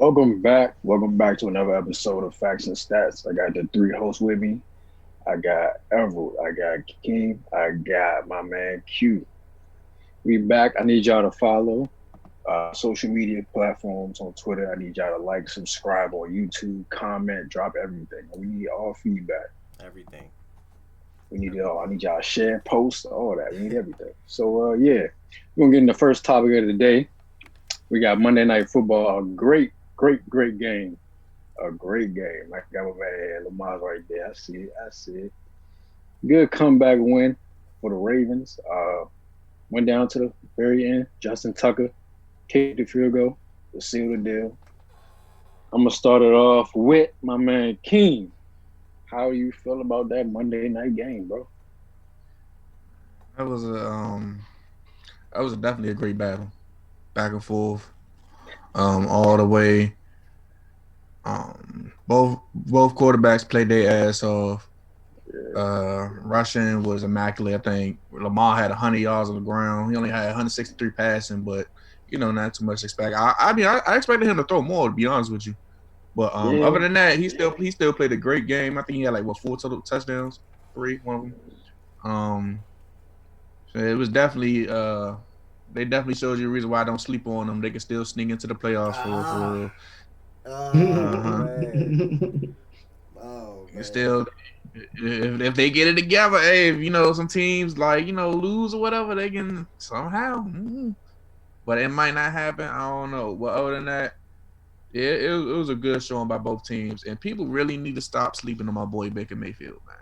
Welcome back. Welcome back to another episode of Facts and Stats. I got the three hosts with me. I got Everett, I got King, I got my man Q. We back. I need y'all to follow social media platforms on Twitter. I need y'all to like, subscribe on YouTube, comment, drop everything. We need all feedback. Everything. We need it all. I need y'all to share, post, all that. We need everything. So yeah, we're gonna get in the first topic of the day. We got Monday Night Football, a great game. A great game. I got my man Lamar right there. I see it. I see it. Good comeback win for the Ravens. Went down to the very end. Justin Tucker kicked the field goal to seal the deal. I'm gonna start it off with my man King. How you feel about that Monday night game, bro? That was a definitely a great battle, back and forth, all the way. Both quarterbacks played their ass off. Yeah, Rushing was immaculate. I think Lamar had 100 yards on the ground. He only had 163 passing, but not too much to expect. I expected him to throw more, to be honest with you. But yeah, other than that, he still played a great game. I think he had like what four total touchdowns, three, one of them. Um, so it was definitely they definitely showed you a reason why I don't sleep on them. They can still sneak into the playoffs for Ah, real. Uh oh huh. man, oh And man. still, if they get it together, hey, if, some teams like lose or whatever, they can somehow. But it might not happen. I don't know. But other than that, yeah, it was a good showing by both teams, and people really need to stop sleeping on my boy Baker Mayfield, man.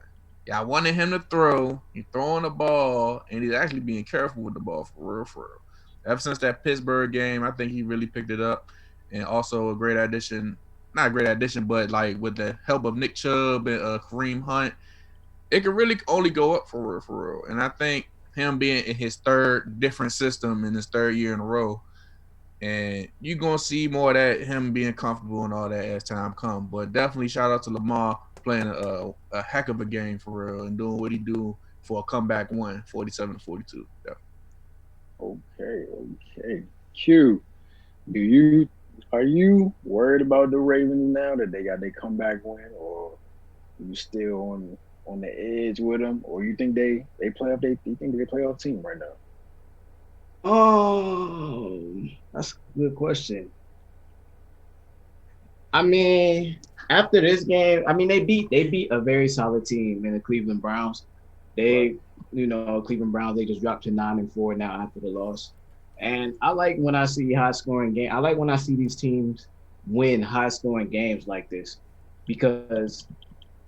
Yeah, I wanted him to throw. He's throwing the ball, and he's actually being careful with the ball for real, for real. Ever since that Pittsburgh game, I think he really picked it up, and also a great addition. Not a great addition, but like with the help of Nick Chubb and Kareem Hunt, it could really only go up for real, for real. And I think him being in his third different system in his third year in a row, and you're gonna see more of that him being comfortable and all that as time comes. But definitely shout out to Lamar playing a heck of a game for real and doing what he do for a comeback win, 47-42. Definitely. okay, okay. Q, do you are you worried about the Ravens now that they got their comeback win, or you still on the edge with them, or you think they play up? You think they playoff team right now? That's a good question. I mean, after this game, I mean they beat a very solid team in the Cleveland Browns. Right. Cleveland Browns, they just dropped to 9-4 now after the loss. And I like when I see high scoring game. I like when I see these teams win high scoring games like this because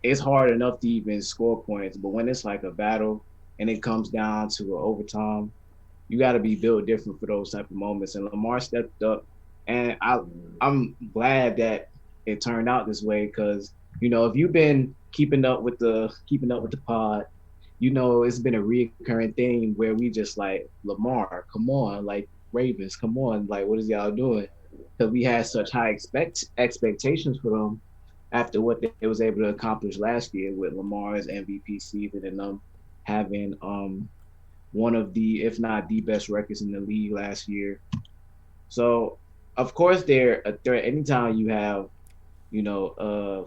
it's hard enough to even score points, but when it's like a battle and it comes down to an overtime, you got to be built different for those type of moments. And Lamar stepped up, and I'm glad that it turned out this way because if you've been keeping up with the pod, it's been a reoccurring thing where we just like Lamar, come on, like Ravens, come on, like what is y'all doing? Because we had such high expectations for them after what they was able to accomplish last year with Lamar's MVP season and them having one of the, if not the best records in the league last year. So of course they're a threat anytime you have, you know,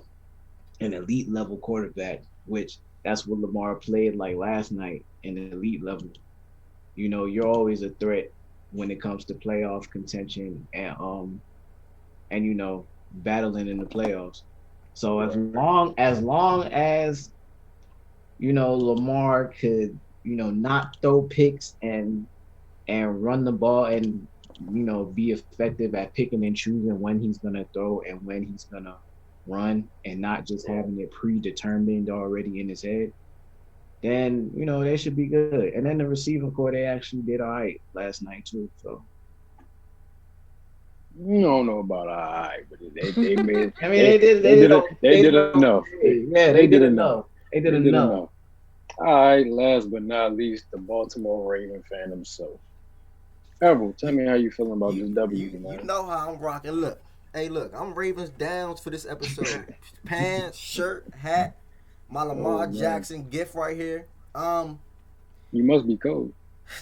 an elite level quarterback, which that's what Lamar played like last night in the elite level. You're always a threat when it comes to playoff contention and battling in the playoffs. So as Right. long as Lamar could not throw picks and run the ball and be effective at picking and choosing when he's gonna throw and when he's gonna run and not just having it predetermined already in his head, then they should be good. And then the receiving core they actually did all right last night too. So You don't know about all right, but they made I mean they they did did enough. okay. Yeah, they They did did enough. enough. They did They did enough. enough. All right, last but not least, the Baltimore Raven fan himself. Errol, tell You me how you feeling about you this you W, you man. know how I'm rocking. Look, hey, look, I'm Ravens Downs for this episode. Pants, shirt, hat, my Oh Lamar man, Jackson gift right here. Um, you must be cold.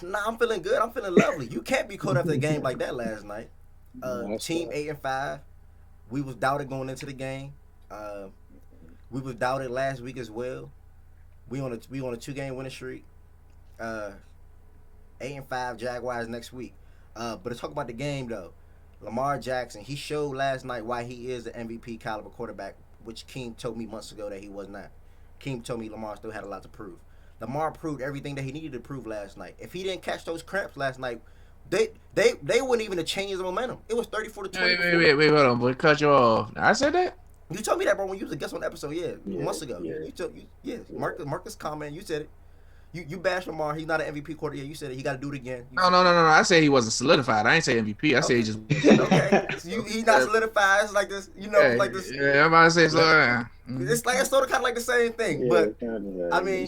nah, I'm feeling good. I'm feeling lovely. You can't be caught after a game like that last night. No, that's Team fact. 8-5. We was doubted going into the game. Uh, we was doubted last week as well. We on a 2 game winning streak. Uh, 8-5 Jaguars next week. But to talk about the game though, Lamar Jackson, he showed last night why he is the MVP caliber quarterback, which Keem told me months ago that he was not. Keem told me Lamar still had a lot to prove. Lamar proved everything that he needed to prove last night. If he didn't catch those cramps last night, they wouldn't even have changed the momentum. It was 34 to 20. Wait, hold on, but cut you off. I said that. You told me that, bro, when you was a guest on the episode, months ago. Yeah. Marcus comment, you said it. You bashed Lamar. He's not an MVP quarterback. Yeah, you said it. He got to do it again. No. I said he wasn't solidified. I ain't say MVP. I said he just. Okay. So he's not solidified. It's like this, like this. Yeah, I'm about to say so. It's sort of kind of like the same thing, but I mean,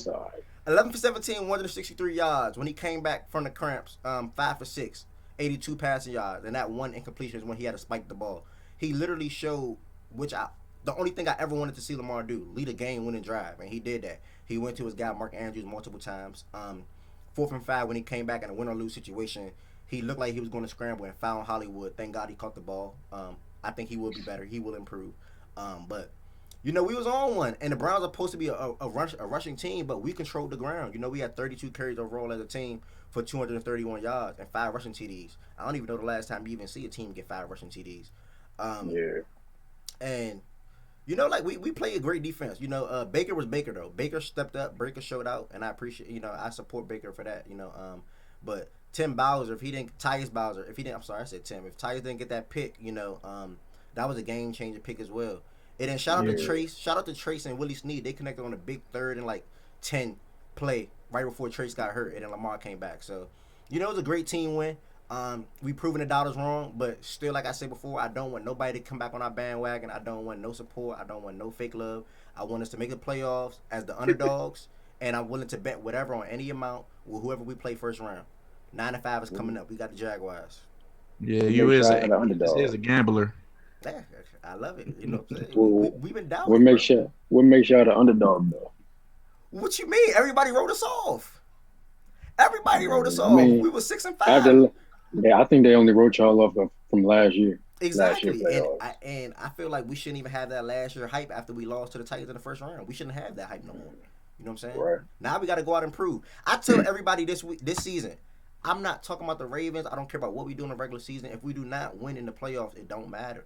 11 for 17, 163 yards. When he came back from the cramps, 5 for 6, 82 passing yards, and that one incompletion is when he had to spike the ball. He literally showed the only thing I ever wanted to see Lamar do, lead a game-winning drive, and he did that. He went to his guy Mark Andrews multiple times. 4th and 5 when he came back in a win or lose situation, he looked like he was going to scramble and found Hollywood. Thank God he caught the ball. I think he will be better. He will improve. But we was on one, and the Browns are supposed to be a rushing team, but we controlled the ground. We had 32 carries overall as a team for 231 yards and 5 rushing TDs. I don't even know the last time you even see a team get 5 rushing TDs. And we play a great defense. Baker was Baker though. Baker stepped up. Baker showed out, and I appreciate. I support Baker for that. But Tim Bowser, Tyus Bowser, I'm sorry, I said Tim. If Tyus didn't get that pick, that was a game changer pick as well. And then shout out to Trace. Shout out to Trace and Willie Snead. They connected on a big 3rd and 10 play right before Trace got hurt, and then Lamar came back. So, it was a great team win. We proven the doubters wrong, but still, like I said before, I don't want nobody to come back on our bandwagon. I don't want no support. I don't want no fake love. I want us to make the playoffs as the underdogs, and I'm willing to bet whatever on any amount with whoever we play first round. 9-5 is coming up. We got the Jaguars. Yeah, you is a gambler. Yeah, I love it. What I'm saying? We've been down. We'll make sure the underdog though. What you mean? Everybody wrote us off. Everybody wrote us off. We were 6-5. I think they only wrote y'all off from last year. Exactly. And I feel like we shouldn't even have that last year hype after we lost to the Titans in the first round. We shouldn't have that hype no more. You know what I'm saying? Right. Now we got to go out and prove. I tell everybody this season, I'm not talking about the Ravens. I don't care about what we do in the regular season. If we do not win in the playoffs, it don't matter.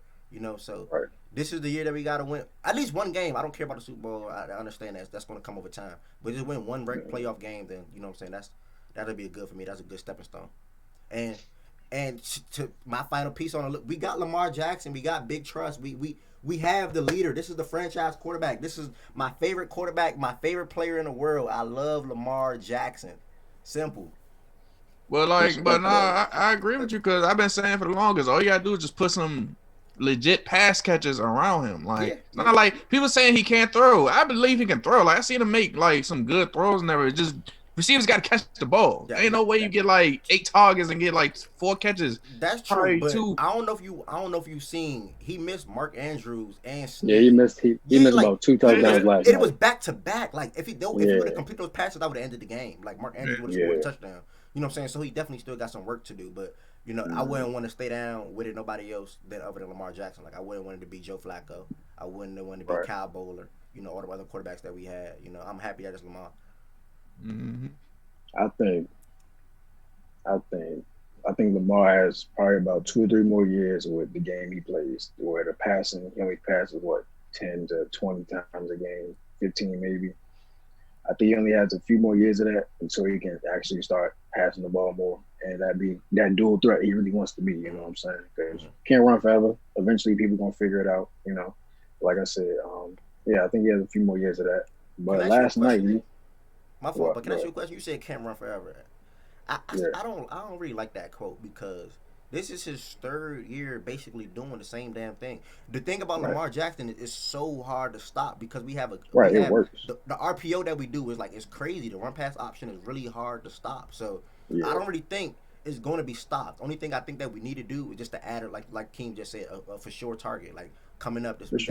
So right. This is the year that we got to win at least one game. I don't care about the Super Bowl. I understand that's going to come over time. But just win one playoff game, then you know what I'm saying. That'll be good for me. That's a good stepping stone. And to my final piece on it, we got Lamar Jackson. We got big trust. We have the leader. This is the franchise quarterback. This is my favorite quarterback, my favorite player in the world. I love Lamar Jackson. Simple. Well, I agree with you because I've been saying for the longest, all you gotta do is just put some legit pass catchers around him. It's not like people saying he can't throw. I believe he can throw. I see him make some good throws and everything. Just receivers got to catch the ball. There ain't no way you get 8 targets and get 4 catches. That's true. But I don't know if you seen he missed Mark Andrews and Snead. Yeah, he missed about 2 touchdowns last night. It was back to back. If he would have completed those passes, I would have ended the game. Mark Andrews would have scored a touchdown. You know what I'm saying? So he definitely still got some work to do. But I wouldn't want to stay down with nobody else other than Lamar Jackson. I wouldn't want it to be Joe Flacco. I wouldn't want it to be Kyle Bowler. All the other quarterbacks that we had. I'm happy that it's Lamar. Mm-hmm. I think Lamar has probably about 2 or 3 more years with the game he plays, where the passing, he only passes 10 to 20 times a game, 15 maybe. I think he only has a few more years of that until he can actually start passing the ball more, and that be that dual threat he really wants to be. You know what I'm saying? Because can't run forever. Eventually, people gonna figure it out. Like I said, I think he has a few more years of that. But last night, my fault. But can I ask you a question? You said can't run forever. I don't really like that quote because this is his 3rd year basically doing the same damn thing. The thing about Lamar Jackson is it's so hard to stop because it works. The RPO that we do is it's crazy. The run pass option is really hard to stop. So I don't really think it's going to be stopped. Only thing I think that we need to do is just to add it, like Keem just said, a for sure target. Coming up this week,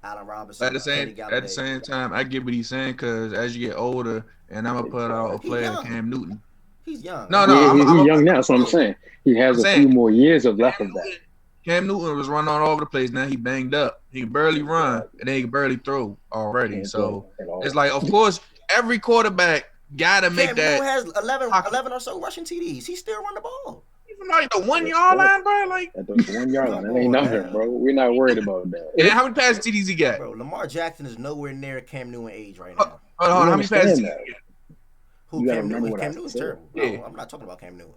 Allen Robinson. At the same time, I get what he's saying because as you get older, and I'm gonna put out a player, Cam Newton. He's young. No, he's young now. That's what I'm saying. He has a few more years of left of that. Cam Newton was running all over the place. Now he banged up. He can barely run, and then he can barely throw already. So it's like, of course, every quarterback gotta make Cam that. Newton has 11 or so rushing TDs. He still run the ball. Even like the 1 yard line, bro. Like at the 1 yard line, it ain't nothing, bro. We're not worried about that. And how many passing TDs he got? Bro, Lamar Jackson is nowhere near Cam Newton age right now. Hold on, how many passing TDs he got? Who, Cam Newton? Cam Newton's terrible. Yeah. I'm not talking about Cam Newton.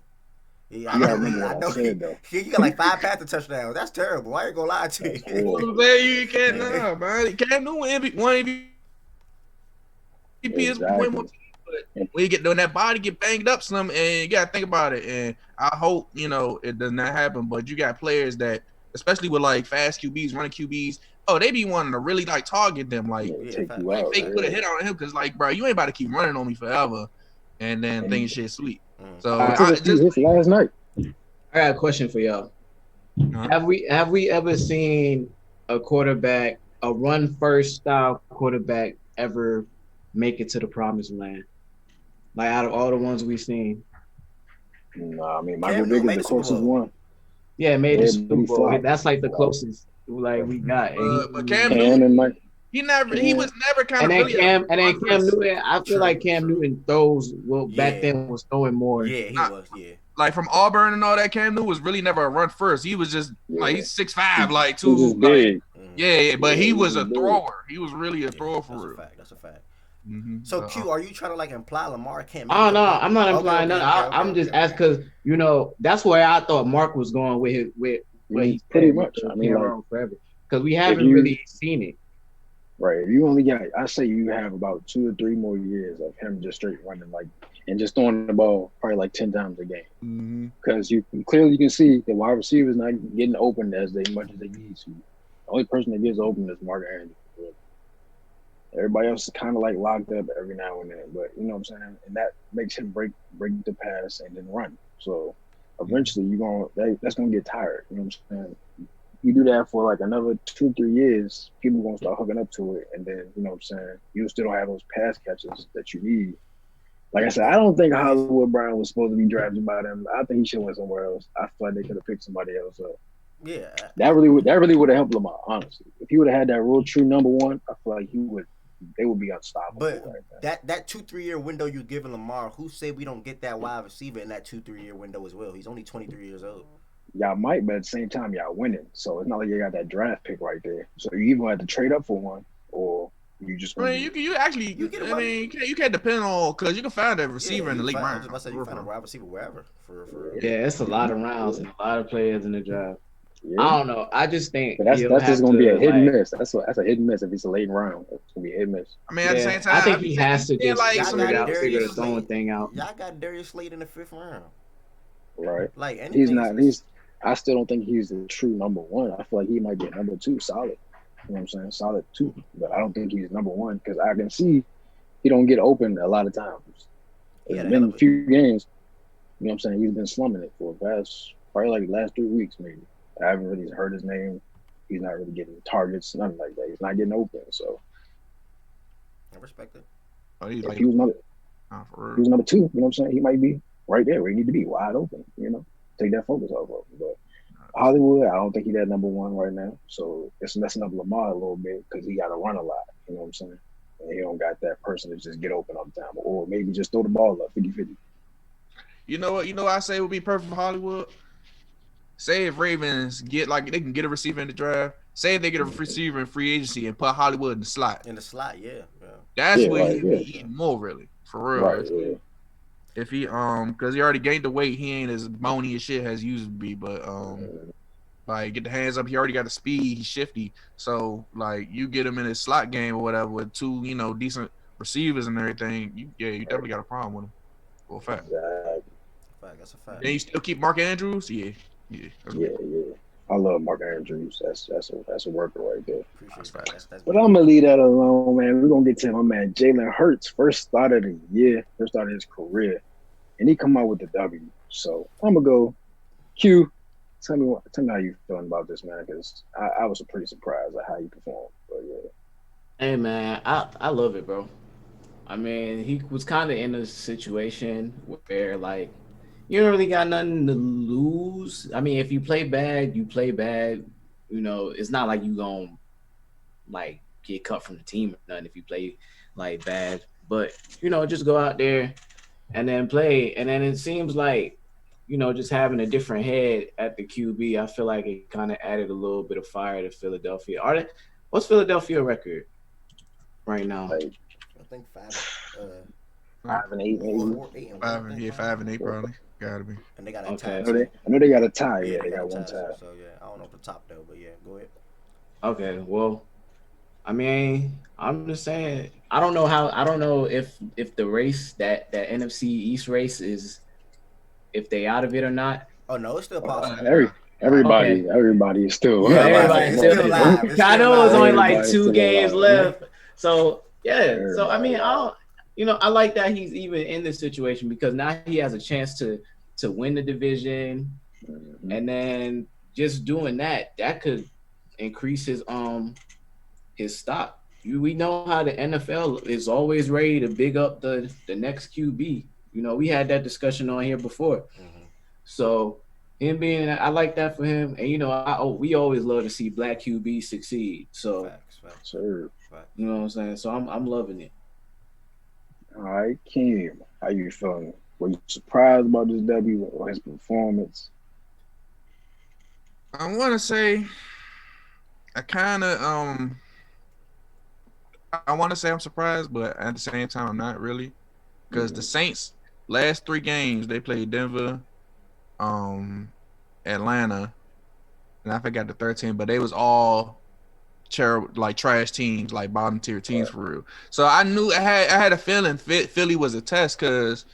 Yeah, I remember what I said, though. He got like 5 passing touchdowns. That's terrible. I ain't gonna lie to you. You can't, nah, man. Cam Newton one MVP is way more. But when you get when that body get banged up, some, and you gotta think about it. And I hope it does not happen. But you got players that, especially with like fast QBs, running QBs, they be wanting to really like target them, like take you out. They put a hit on him because like, bro, you ain't about to keep running on me forever, and then think shit sweet. So I just last night. I got a question for y'all. Have we ever seen a quarterback, a run first style quarterback, ever make it to the promised land? Like out of all the ones we've seen. Nah, I mean Michael Vick is the closest one. Yeah, made the Super Bowl. That's like the closest like we got. But Cam Newton, Mike. he was never kind of really. Cam Newton, I feel like Cam Newton throws. Well, back then was throwing more. Yeah, he was. Yeah. Like from Auburn and all that, Cam Newton was really never a run first. He was just like he's 6'5", like he was big. Yeah, but he was a thrower. He was really a thrower for real. That's a fact. Mm-hmm. So Q, are you trying to like imply Lamar can't? Oh no, I'm not implying nothing. I'm just asking because that's where I thought Mark was going with what he pretty much. I mean, like, forever because we haven't really seen it. Right. If you only got, I say you have about 2 or 3 more years of him just straight running and just throwing the ball probably like 10 times a game. Because you can see the wide receivers not getting open as much as they need to. The only person that gets open is Mark Andrews. Everybody else is kind of like locked up every now and then, but you know what I'm saying, and that makes him break the pass and then run. So eventually that's gonna get tired. You know what I'm saying? You do that for like another 2 or 3 years, people gonna start hooking up to it, and then you know what I'm saying, you still don't have those pass catches that you need. Like I said, I don't think Hollywood Brown was supposed to be drafted by them. I think he should have went somewhere else. I feel like they could have picked somebody else up. Yeah, that really would have helped Lamar. Honestly, if he would have had that real true number one, I feel like they would be unstoppable. But right that 2-3 year window you're giving Lamar, who said we don't get that wide receiver in that 2-3 year window as well? He's only 23 years old. Y'all might, but at the same time, y'all winning. So it's not like you got that draft pick right there. So you either have to trade up for one, or you just. I mean, you can't depend on because you can find a receiver in the league round. I said you can find a wide receiver wherever. Yeah, it's a lot of rounds and a lot of players in the draft. Yeah. I don't know. I just think that's just gonna be a hit and miss. That's a hit and miss if it's a late round. It's gonna be a hit and miss. I mean, at the same time, I think he has to just figure the throwing thing out. Y'all got Darius Slade in the 5th round. Right. Like he's not. I still don't think he's the true number one. I feel like he might be number 2, solid. You know what I'm saying? Solid 2, but I don't think he's number 1 because I can see he don't get open a lot of times. It's been a few games. You know what I'm saying? He's been slumming it for the past probably like the last 3 weeks maybe. I haven't really heard his name. He's not really getting targets, nothing like that. He's not getting open. So I respect it. If he was number 2, you know what I'm saying? He might be right there where he need to be, wide open, take that focus off of him. But Hollywood, I don't think he's that number 1 right now. So it's messing up Lamar a little bit because he got to run a lot, you know what I'm saying? And he don't got that person to just get open all the time. Or maybe just throw the ball up 50-50. You know what? I say would be perfect for Hollywood? Say if Ravens they can get a receiver in the draft. Say if they get a receiver in free agency and put Hollywood in the slot. Yeah. That's where he'd be eating more, really, for real. Right, yeah. If he because he already gained the weight, he ain't as bony as shit as he used to be. But like get the hands up, he already got the speed. He's shifty, so like you get him in his slot game or whatever with 2 decent receivers and everything. You definitely got a problem with him. For a fact. Exactly. That's a fact. And you still keep Mark Andrews? Yeah. I love Mark Andrews. That's a worker right there. That's but I'm gonna leave that alone, man. We're gonna get to my man Jalen Hurts, first start of the year, first start of his career, and he come out with the W. So I'm gonna go. Q, tell me how you feeling about this, man, because I was pretty surprised at how he performed. But yeah. Hey man, I love it, bro. I mean, he was kind of in a situation where like you don't really got nothing to lose. I mean, if you play bad, you play bad. You know, it's not like you gonna like get cut from the team or nothing if you play like bad. But you know, just go out there and then play. And then it seems like, you know, just having a different head at the QB, I feel like it kind of added a little bit of fire to Philadelphia. What's Philadelphia record right now? Like, I think 5-8, maybe. 5-8 probably. Gotta be. And they got a Okay. tie. I know they got a tie. Yeah, Yeah, they got one tie. tie. So yeah, I don't know the top though, but yeah, go ahead. Okay, well, I mean, I'm just saying, I don't know if the race that NFC East race is if they out of it or not. Oh no, it's still possible. Everybody is still. Yeah, Everybody's still alive. I know it's only like Everybody's 2 still games alive. left. So yeah. Everybody. So I mean, I like that he's even in this situation because now he has a chance to win the division, and then just doing that could increase his stock. We know how the NFL is always ready to big up the next QB. You know, we had that discussion on here before. So him being, I like that for him. And you know, we always love to see black QB succeed. So Facts. Sure. You know what I'm saying? So I'm loving it. All right, Kim, how you feeling? Were you surprised about this W or his performance? I want to say, I kind of I want to say I'm surprised, but at the same time, I'm not really, because the Saints last 3 games they played Denver, Atlanta, and I forgot the 13, but they was all trash teams, like bottom tier teams for real. So I knew I had a feeling Philly was a test because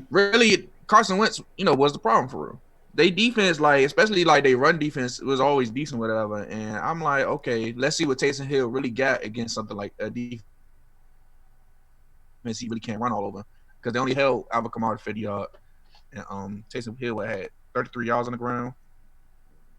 really Carson Wentz, you know, was the problem for real. They defense, especially they run defense, was always decent, whatever. And I'm like, okay, let's see what Taysom Hill really got against something like a defense he really can't run all over, because they only held Alvin Kamara to 50 yards, and Taysom Hill had 33 yards on the ground.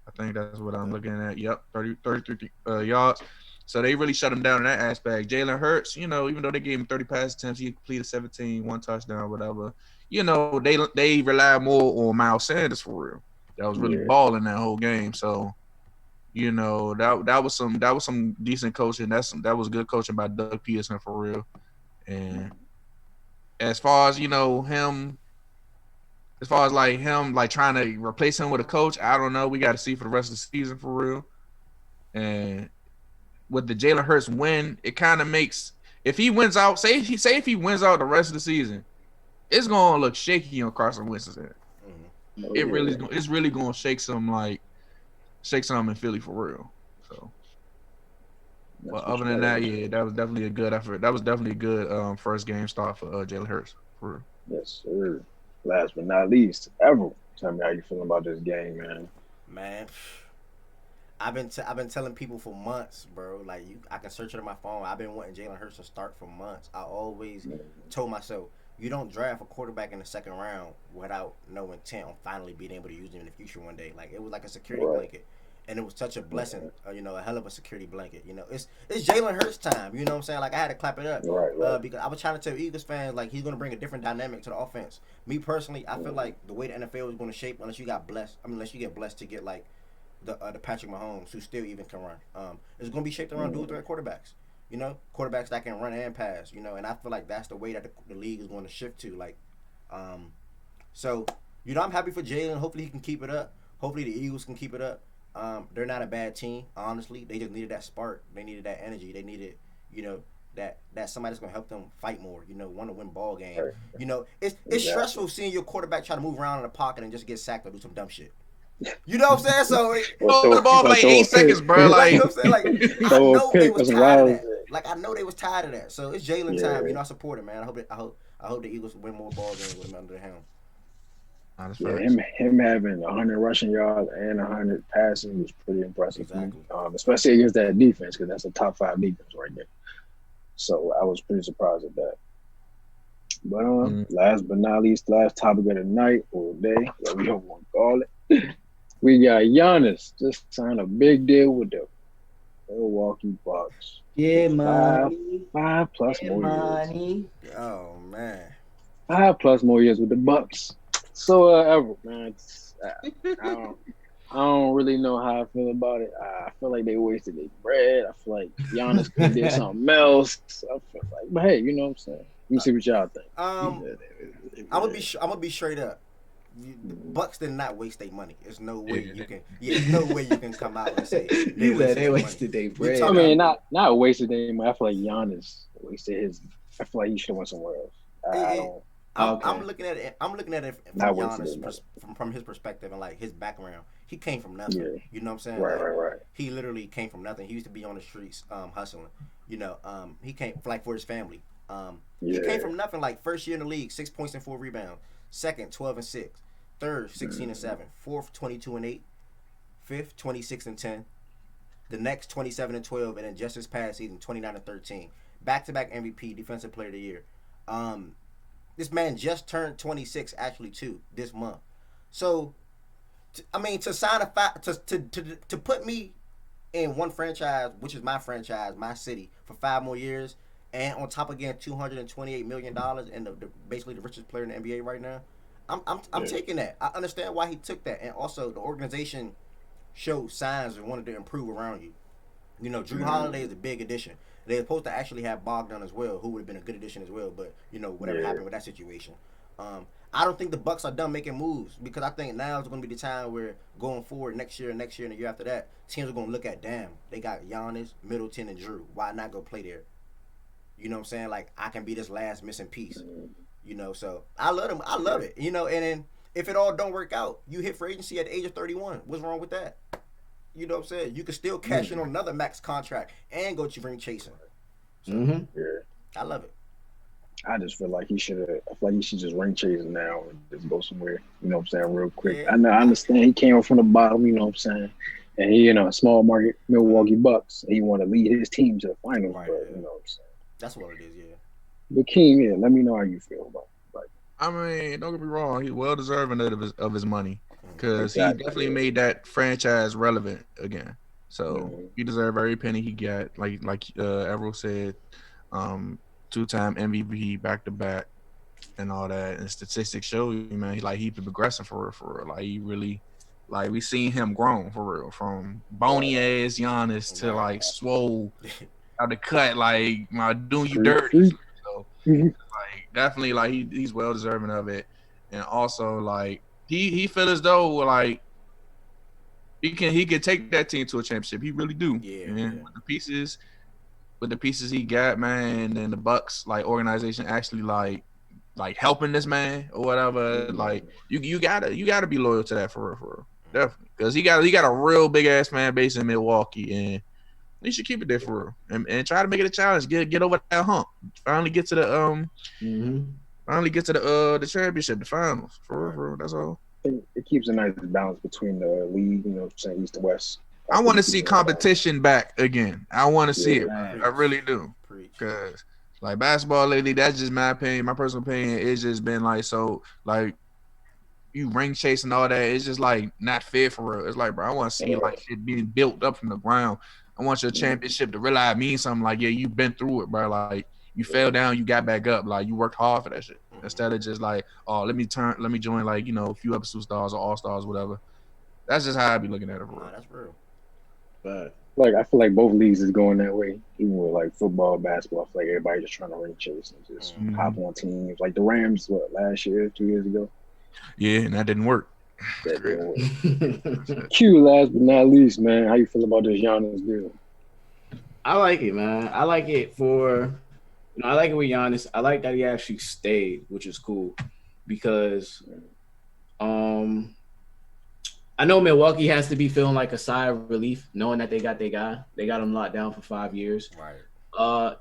I think that's what I'm looking at. Yep, 33 yards. So they really shut him down in that aspect. Jalen Hurts, you know, even though they gave him 30 pass attempts, he completed 17, 1 touchdown, whatever. You know, they rely more on Miles Sanders for real. That was really balling that whole game. So, you know, that was some decent coaching. That was good coaching by Doug Peterson for real. And as far as, you know, him trying to replace him with a coach, I don't know. We got to see for the rest of the season for real. And with the Jalen Hurts win, it kind of makes, if he wins out, say if he wins out the rest of the season, it's gonna look shaky on Carson Wentz's end. It's really gonna shake some in Philly for real. So, but other than that, yeah, that was definitely a good effort. That was definitely a good first game start for Jalen Hurts for real. Yes, sir. Last but not least, Everett, tell me how you feeling about this game, man. Man, I've been telling people for months, bro. Like I can search it on my phone. I've been wanting Jalen Hurts to start for months. I always told myself, you don't draft a quarterback in the second round without no intent on finally being able to use him in the future one day. Like it was like a security blanket, and it was such a blessing. You know, a hell of a security blanket. You know, it's Jalen Hurts time. You know what I'm saying? Like I had to clap it up, because I was trying to tell Eagles fans like he's going to bring a different dynamic to the offense. Me personally, I feel like the way the NFL is going to shape, unless you get blessed to get like the Patrick Mahomes, who still even can run, it's going to be shaped around dual threat quarterbacks. You know, quarterbacks that can run and pass. You know, and I feel like that's the way that the league is going to shift to. Like, so you know, I'm happy for Jalen. Hopefully, he can keep it up. Hopefully, the Eagles can keep it up. They're not a bad team, honestly. They just needed that spark. They needed that energy. They needed, you know, that somebody that's going to help them fight more. You know, want to win ball game. You know, it's stressful seeing your quarterback try to move around in the pocket and just get sacked or do some dumb shit. You know what I'm saying? So the ball for like 8 seconds, bro. Like, you know what I'm saying? Like I know they was tired of that. Like I know they was tired of that. So it's Jalen time. You know, I support him, man. I hope the Eagles win more ball games with him under the helm. Him having 100 rushing yards and 100 passing was pretty impressive. Exactly. Especially against that defense, because that's a top 5 defense right there. So I was pretty surprised at that. But last but not least, last topic of the night or day, what we don't want to call it. We got Giannis just signed a big deal with the Milwaukee Bucks. Yeah, money. 5+ more years. Oh man. 5+ more years with the Bucks. So, Everett, man, I don't, I don't really know how I feel about it. I feel like they wasted their bread. I feel like Giannis could have did something else. I feel like, but hey, you know what I'm saying. Let me see what y'all think. Um, I'm gonna be straight up. The Bucks did not waste their money. There's no way you can. Yeah, there's no way you can come out and say they wasted their money. I mean, not wasted their money. I feel like Giannis wasted his. I feel like he should have went somewhere else. I don't. I'm looking at it. I'm looking at it from Giannis, from his perspective and like his background. He came from nothing. Yeah. You know what I'm saying? Right. He literally came from nothing. He used to be on the streets, hustling. You know, he came like for his family. He came from nothing. Like first year in the league, 6 points and 4 rebounds. Second, 12 and 6. Third, 16 and 7. Fourth, 22 and 8. Fifth, 26 and 10. The next, 27 and 12, and then just this past season, 29 and 13. Back-to-back MVP, Defensive Player of the Year. This man just turned 26 actually too this month. So, to sign to put me in one franchise, which is my franchise, my city, for 5 more years, and on top of getting $228 million and basically the richest player in the NBA right now, I'm taking that. I understand why he took that, and also the organization showed signs and wanted to improve around you. You know, Drew Holiday is a big addition. They were supposed to actually have Bogdan as well, who would have been a good addition as well. But you know, whatever happened with that situation, I don't think the Bucks are done making moves because I think now is going to be the time where going forward next year, and the year after that, teams are going to look at damn, they got Giannis, Middleton, and Drew. Why not go play there? You know what I'm saying? Like I can be this last missing piece. You know, so I love them. I love it. You know, and then if it all don't work out, you hit free agency at the age of 31. What's wrong with that? You know what I'm saying? You can still cash in on another max contract and go to ring chasing. So, I love it. I just feel like he should have. I feel like he should just ring chasing now and just go somewhere. You know what I'm saying? Real quick. Yeah. I understand he came up from the bottom. You know what I'm saying? And he, a small market Milwaukee Bucks. And he want to lead his team to the finals. Right, but you know what I'm saying? That's what it is. Yeah. But King, let me know how you feel about it. Like, I mean, don't get me wrong. He's well deserving of his money because he definitely made that franchise relevant again. So he deserved every penny he got. Like Errol said, 2-time MVP back to back and all that. And statistics show you, man, he been progressing for real. Like he really, like we seen him grown for real from bony ass Giannis to like swole out the cut, like my doing you dirty. So like definitely like he's well deserving of it. And also like he feel as though like he can take that team to a championship. He really do. Yeah. With the pieces he got, man, and the Bucks like organization actually like helping this man or whatever. Like you gotta be loyal to that for real. Definitely. Because he got a real big ass fan base in Milwaukee, and you should keep it there for real. And try to make it a challenge. Get over that hump. Finally get to the the championship, the finals. For real. That's all. It keeps a nice balance between the league, you know what I'm saying, East and West. I want to see competition back again. I want to see it. I really do. Because like basketball lately, that's just my opinion. My personal opinion, it's just been like so like you ring chasing all that. It's just like not fair for real. It's like, bro, I want to see like shit being built up from the ground. I want your championship to really mean something. Like, yeah, you've been through it, bro. Like you fell down, you got back up. Like you worked hard for that shit. Instead of just like, oh, let me join like, a few episode stars or all stars, whatever. That's just how I be looking at it, bro. That's real. But like I feel like both leagues is going that way. Even with like football, basketball, I feel like everybody just trying to ring chase and just hop on teams. Like the Rams, last year, 2 years ago? Yeah, and that didn't work. That didn't work. Q, last but not least, man, how you feel about this Giannis deal? I like it, man. I like it I like it with Giannis. I like that he actually stayed, which is cool because I know Milwaukee has to be feeling like a sigh of relief, knowing that they got their guy. They got him locked down for 5 years. Right.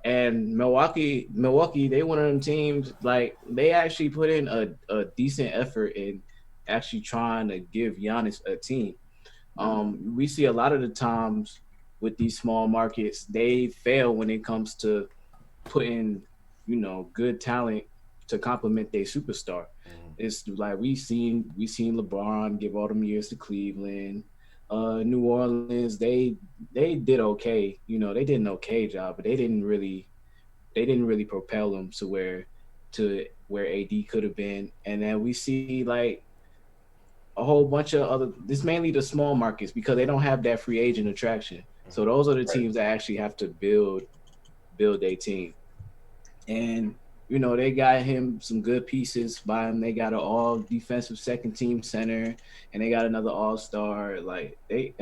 And Milwaukee, they one of them teams, like, they actually put in a decent effort in actually trying to give Giannis a team. We see a lot of the times with these small markets, they fail when it comes to putting, good talent to complement their superstar. It's like we seen LeBron give all them years to Cleveland, New Orleans. They did okay. They did an okay job, but they didn't really propel them to where AD could have been. And then we see like a whole bunch of other. This mainly the small markets because they don't have that free agent attraction. So those are the teams that actually have to build their team. And they got him some good pieces by him. They got an all defensive second team center, and they got another all-star. Like they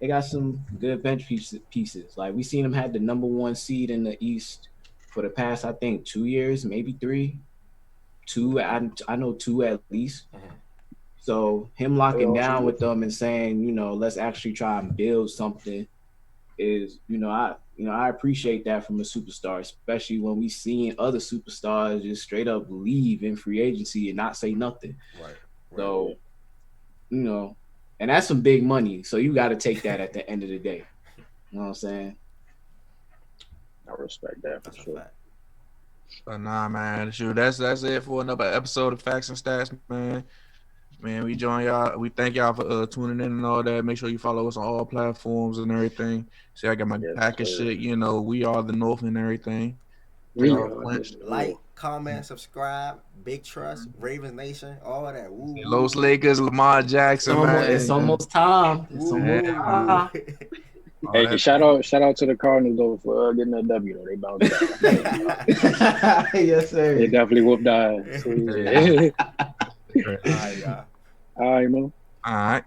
got some good bench pieces. Like we seen them had the number 1 seed in the East for the past, I think, 2 years, maybe 3. 2, I know 2 at least. So him locking down with them and saying, let's actually try and build something is, I appreciate that from a superstar, especially when we seeing other superstars just straight up leave in free agency and not say nothing. Right. So, and that's some big money. So you got to take that at the end of the day. You know what I'm saying? I respect that for sure. But nah, man, shoot, that's it for another episode of Facts and Stats, man. Man, we join y'all. We thank y'all for tuning in and all that. Make sure you follow us on all platforms and everything. See, I got my pack of shit. We are the North and everything. Like, comment, subscribe, Big Trust, Ravens Nation, all that. Los Lakers, Lamar Jackson, man. It's almost time. Hey, shout out to the Cardinals though for getting that W though. They bounced back. Yes, sir. They definitely whooped our ass. So, yeah. All right, y'all. All right, man. All right.